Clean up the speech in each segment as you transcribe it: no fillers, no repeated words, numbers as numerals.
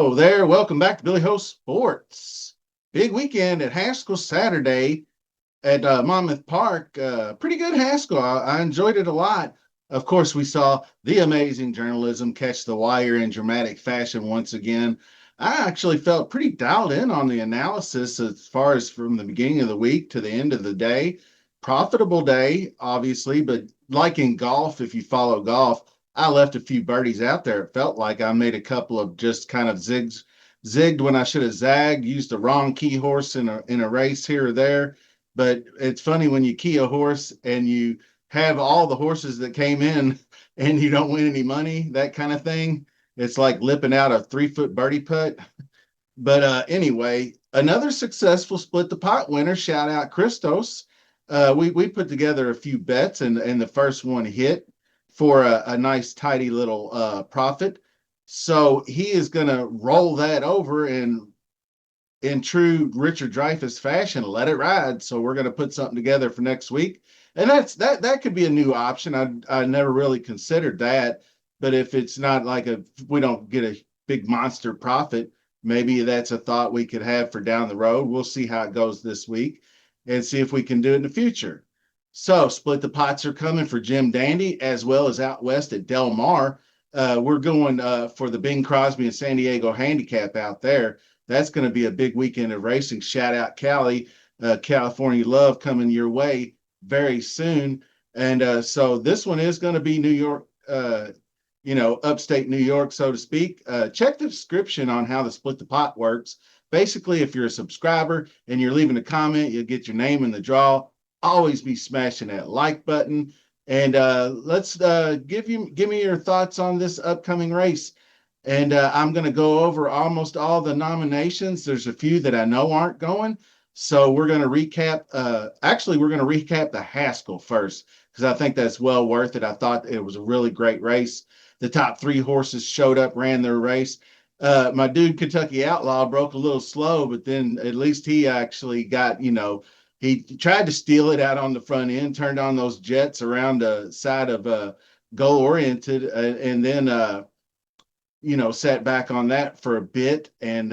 Hello there. Welcome back to Billy Host Sports. Big weekend at Haskell Saturday at Monmouth Park. Pretty good Haskell. I enjoyed it a lot. Of course, we saw the amazing journalism catch the wire in dramatic fashion once again. I actually felt pretty dialed in on the analysis as far as from the beginning of the week to the end of the day. Profitable day, obviously, but like in golf, if you follow golf, I left a few birdies out there. It felt like I made a couple of just kind of zigged when I should have zagged, used the wrong key horse in a race here or there. But it's funny when you key a horse and you have all the horses that came in and you don't win any money, that kind of thing. It's like lipping out a 3-foot birdie putt. But anyway, another successful split the pot winner. Shout out Christos. We put together a few bets and the first one hit for a nice tidy little profit. So he is going to roll that over and in true Richard Dreyfuss fashion, let it ride. So we're going to put something together for next week, and that could be a new option. I never really considered that, but if it's not like we don't get a big monster profit, maybe that's a thought we could have for down the road. We'll see how it goes this week and see if we can do it in the future. So split the pots are coming for Jim Dandy as well as out west at Delmar. We're going for the Bing Crosby and San Diego handicap out there. That's going to be a big weekend of racing. Shout out Cali, California Love coming your way very soon. And so this one is going to be New York, upstate New York, so to speak. Check the description on how the split the pot works. Basically, if you're a subscriber and you're leaving a comment, you'll get your name in the draw. Always be smashing that like button. And let's give me your thoughts on this upcoming race. And I'm going to go over almost all the nominations. There's a few that I know aren't going. So we're going to recap. We're going to recap the Haskell first because I think that's well worth it. I thought it was a really great race. The top 3 horses showed up, ran their race. My dude, Kentucky Outlaw, broke a little slow, but then at least he actually got, he tried to steal it out on the front end, turned on those jets around the side of goal oriented, and then sat back on that for a bit. And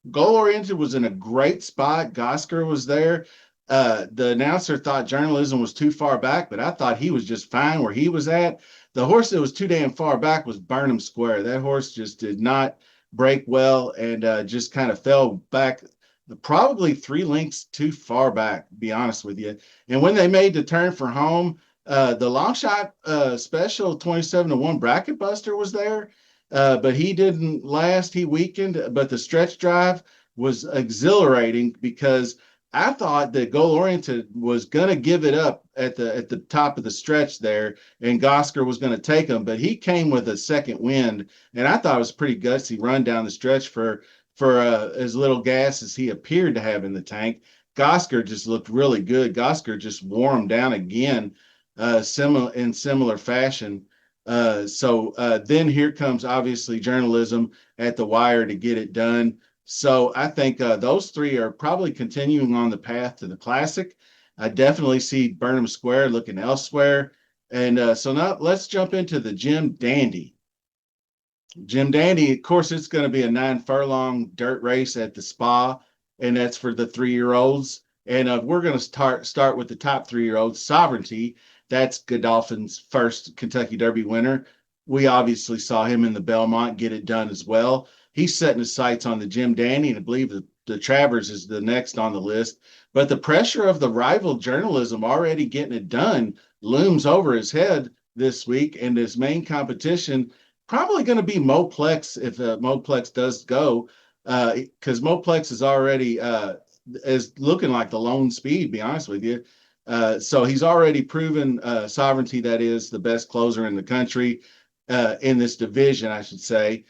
goal oriented was in a great spot. Gosker was there. The announcer thought journalism was too far back, but I thought he was just fine where he was at. The horse that was too damn far back was Burnham Square. That horse just did not break well and just kind of fell back probably 3 lengths too far back, to be honest with you. And when they made the turn for home, the long shot special 27-1 bracket buster was there, but he didn't last. He weakened, but the stretch drive was exhilarating because I thought that goal oriented was going to give it up at the top of the stretch there, and Gosker was going to take him, but he came with a second wind, and I thought it was a pretty gutsy run down the stretch for as little gas as he appeared to have in the tank. Gosker just looked really good. Gosker just wore him down again, similar fashion. So then here comes obviously journalism at the wire to get it done. So I think those 3 are probably continuing on the path to the Classic. I definitely see Burnham Square looking elsewhere. And so now let's jump into the Jim Dandy. Jim Dandy, of course, it's going to be a 9-furlong dirt race at the Spa, and that's for the 3-year-olds. And we're going to start with the top 3-year-olds. Sovereignty, that's Godolphin's first Kentucky Derby winner. We obviously saw him in the Belmont get it done as well. He's setting his sights on the Jim Dandy, and I believe the Travers is the next on the list. But the pressure of the rival journalism already getting it done looms over his head this week, and his main competition probably going to be Moplex if Moplex does go, because Moplex is already is looking like the lone speed, to be honest with you. So he's already proven Sovereignty, that is the best closer in the country in this division, I should say.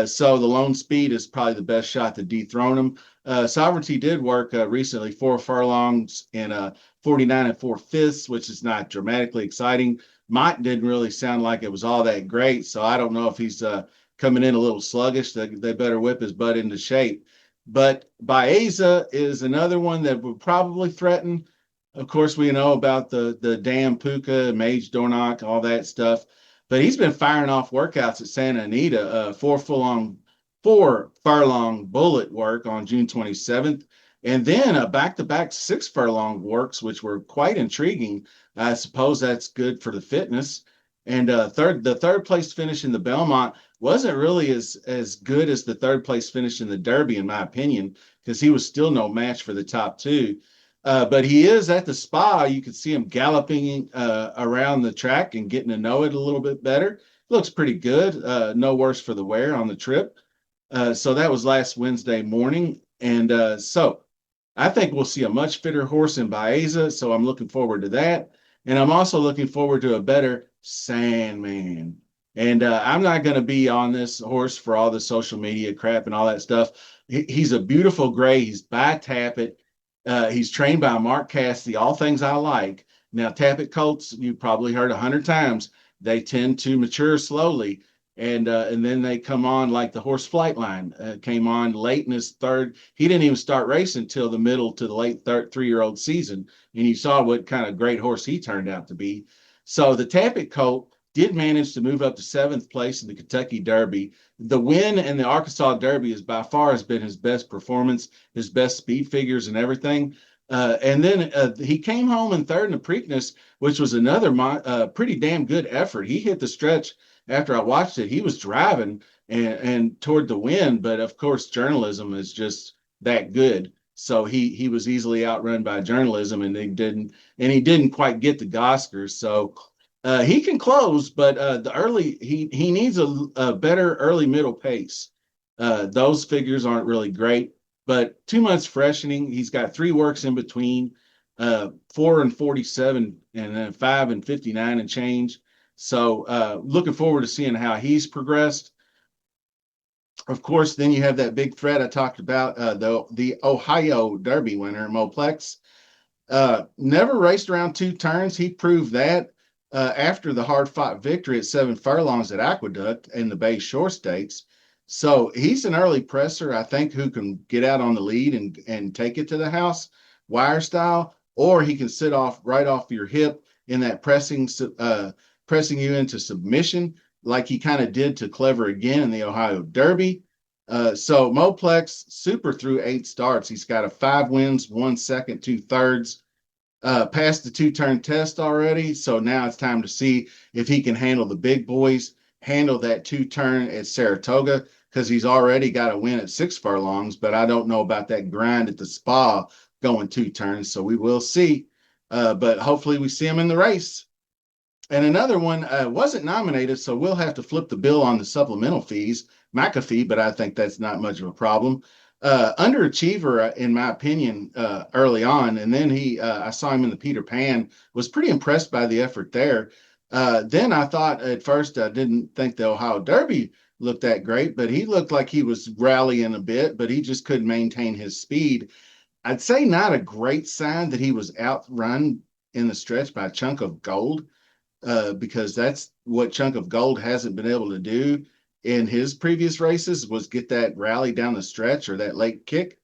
So the lone speed is probably the best shot to dethrone him. Sovereignty did work recently, 4 furlongs in 49 4/5, which is not dramatically exciting. Mott didn't really sound like it was all that great, so I don't know if he's coming in a little sluggish. They better whip his butt into shape. But Baeza is another one that would probably threaten. Of course, we know about the damn Puka, Mage Dornock, all that stuff. But he's been firing off workouts at Santa Anita, four 4 furlong bullet work on June 27th. And then a back-to-back 6 furlong works, which were quite intriguing. I suppose that's good for the fitness. And the third place finish in the Belmont wasn't really as good as the third place finish in the Derby, in my opinion, because he was still no match for the top two. But he is at the spa. You can see him galloping around the track and getting to know it a little bit better. Looks pretty good. No worse for the wear on the trip. So that was last Wednesday morning. And so I think we'll see a much fitter horse in Baeza. So I'm looking forward to that. And I'm also looking forward to a better Sandman. And I'm not going to be on this horse for all the social media crap and all that stuff. He's a beautiful gray. He's by Tappet. He's trained by Mark Cassidy, all things I like. Now, Tappet colts, you've probably heard 100 times, they tend to mature slowly. And then they come on like the horse Flightline came on late in his third. He didn't even start racing until the middle to the late 3-year-old season. And you saw what kind of great horse he turned out to be. So the Tappet colt did manage to move up to 7th place in the Kentucky Derby. The win in the Arkansas Derby is by far has been his best performance, his best speed figures and everything. And then he came home in third in the Preakness, which was another pretty damn good effort. He hit the stretch after I watched it. He was driving and toward the win, but of course, journalism is just that good. So he was easily outrun by journalism, and he didn't quite get the Oscars. So he can close, but the early he needs a better early middle pace. Those figures aren't really great, but 2 months freshening. He's got 3 works in between, 4 and 47, and then 5 and 59 and change. So looking forward to seeing how he's progressed. Of course, then you have that big threat I talked about, the Ohio Derby winner, Moplex. Never raced around 2 turns. He proved that after the hard-fought victory at 7 furlongs at Aqueduct in the Bay Shore Stakes. So he's an early presser, I think, who can get out on the lead and take it to the house, wire style, or he can sit off right off your hip in that pressing you into submission, like he kind of did to Clever Again in the Ohio Derby. So Moplex, super through 8 starts. He's got a 5 wins, 1 second, 2/3. Passed the 2-turn test already. So now it's time to see if he can handle the big boys, handle that 2-turn at Saratoga, because he's already got a win at 6 furlongs, but I don't know about that grind at the spa going 2 turns. So we will see. But hopefully we see him in the race. And another one wasn't nominated, so we'll have to flip the bill on the supplemental fees, McAfee, but I think that's not much of a problem. Underachiever, in my opinion, early on. And then I saw him in the Peter Pan, was pretty impressed by the effort there. Then I thought at first I didn't think the Ohio Derby looked that great, but he looked like he was rallying a bit, but he just couldn't maintain his speed. I'd say not a great sign that he was outrun in the stretch by Chunk of Gold, because that's what Chunk of Gold hasn't been able to do in his previous races, was get that rally down the stretch or that late kick.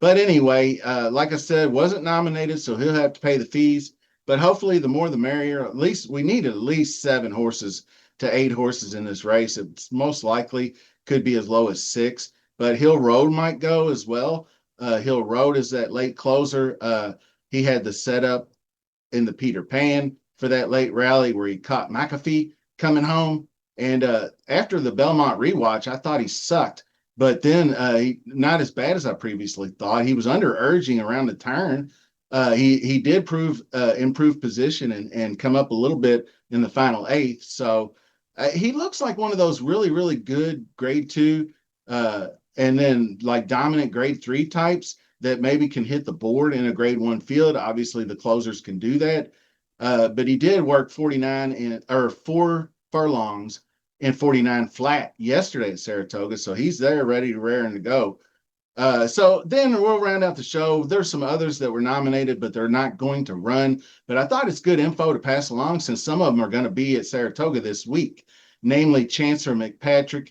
But anyway, like I said, wasn't nominated, so he'll have to pay the fees. But hopefully the more the merrier. At least we need at least 7 horses to 8 horses in this race. It's most likely could be as low as 6, but Hill Road might go as well. Hill Road is that late closer. He had the setup in the Peter Pan for that late rally where he caught McAfee coming home. And after the Belmont rewatch, I thought he sucked. But then not as bad as I previously thought. He was under urging around the turn. He did improve position and come up a little bit in the final 8th. So he looks like one of those really, really good grade 2 and then like dominant grade 3 types that maybe can hit the board in a grade 1 field. Obviously, the closers can do that. But he did work 4 furlongs and 49 flat yesterday at Saratoga. So he's there ready to raring to go. So then we'll round out the show. There's some others that were nominated, but they're not going to run. But I thought it's good info to pass along since some of them are going to be at Saratoga this week, namely Chancellor McPatrick,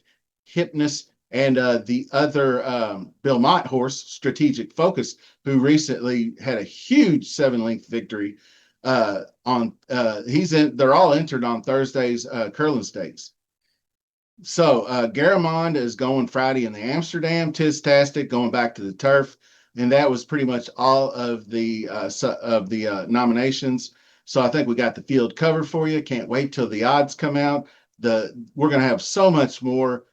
Hypnus, and the other Belmont horse, Strategic Focus, who recently had a huge 7-length victory. They're all entered on Thursday's Curlin Stakes. So Garamond is going Friday in the Amsterdam, Tistastic going back to the turf, and that was pretty much all of the nominations. So I think we got the field covered for you. Can't wait till the odds come out. We're going to have so much more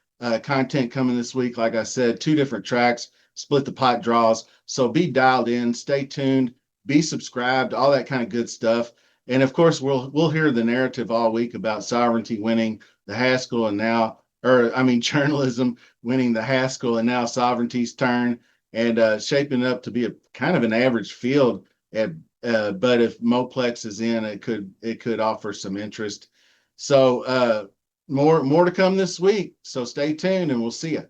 content coming this week. Like I said, two different tracks, split the pot draws. So be dialed in, stay tuned, be subscribed, all that kind of good stuff. And of course, we'll hear the narrative all week about sovereignty winning the Haskell and now, or I mean, journalism winning the Haskell and now sovereignty's turn, and shaping up to be a kind of an average field. But if Moplex is in, it could offer some interest. So more to come this week. So stay tuned, and we'll see you.